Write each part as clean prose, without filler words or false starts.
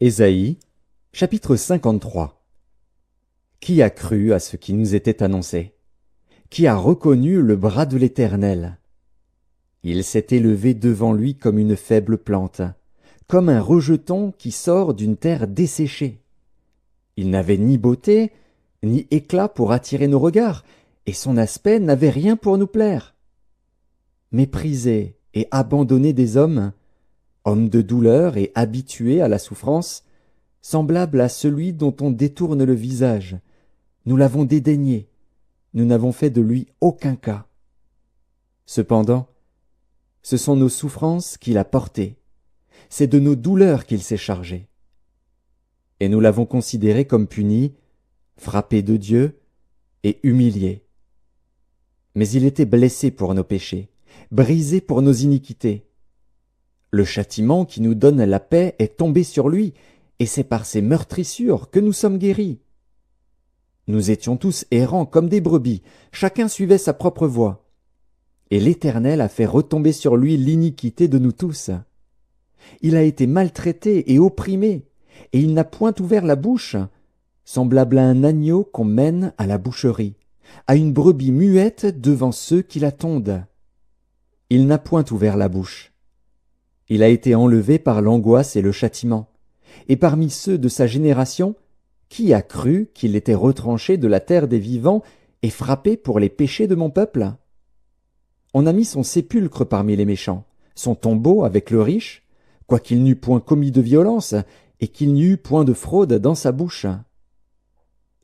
Ésaïe, chapitre 53. Qui a cru à ce qui nous était annoncé? Qui a reconnu le bras de l'Éternel? Il s'est élevé devant lui comme une faible plante, comme un rejeton qui sort d'une terre desséchée. Il n'avait ni beauté, ni éclat pour attirer nos regards, et son aspect n'avait rien pour nous plaire. Méprisé et abandonné des hommes, homme de douleur et habitué à la souffrance, semblable à celui dont on détourne le visage, nous l'avons dédaigné, nous n'avons fait de lui aucun cas. Cependant, ce sont nos souffrances qu'il a portées, c'est de nos douleurs qu'il s'est chargé. Et nous l'avons considéré comme puni, frappé de Dieu et humilié. Mais il était blessé pour nos péchés, brisé pour nos iniquités. Le châtiment qui nous donne la paix est tombé sur lui, et c'est par ses meurtrissures que nous sommes guéris. Nous étions tous errants comme des brebis, chacun suivait sa propre voie. Et l'Éternel a fait retomber sur lui l'iniquité de nous tous. Il a été maltraité et opprimé, et il n'a point ouvert la bouche, semblable à un agneau qu'on mène à la boucherie, à une brebis muette devant ceux qui la tondent. Il n'a point ouvert la bouche. Il a été enlevé par l'angoisse et le châtiment. Et parmi ceux de sa génération, qui a cru qu'il était retranché de la terre des vivants et frappé pour les péchés de mon peuple? On a mis son sépulcre parmi les méchants, son tombeau avec le riche, quoiqu'il n'eût point commis de violence et qu'il n'y eût point de fraude dans sa bouche.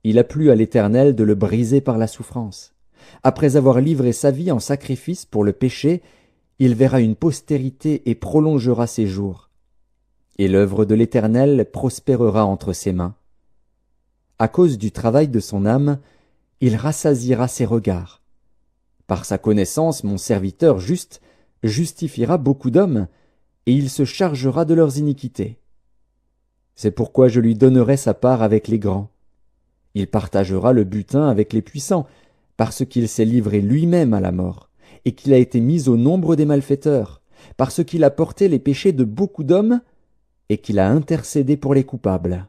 Il a plu à l'Éternel de le briser par la souffrance. Après avoir livré sa vie en sacrifice pour le péché, il verra une postérité et prolongera ses jours. Et l'œuvre de l'Éternel prospérera entre ses mains. À cause du travail de son âme, il rassasiera ses regards. Par sa connaissance, mon serviteur juste justifiera beaucoup d'hommes, et il se chargera de leurs iniquités. C'est pourquoi je lui donnerai sa part avec les grands. Il partagera le butin avec les puissants, parce qu'il s'est livré lui-même à la mort, et qu'il a été mis au nombre des malfaiteurs, parce qu'il a porté les péchés de beaucoup d'hommes, et qu'il a intercédé pour les coupables.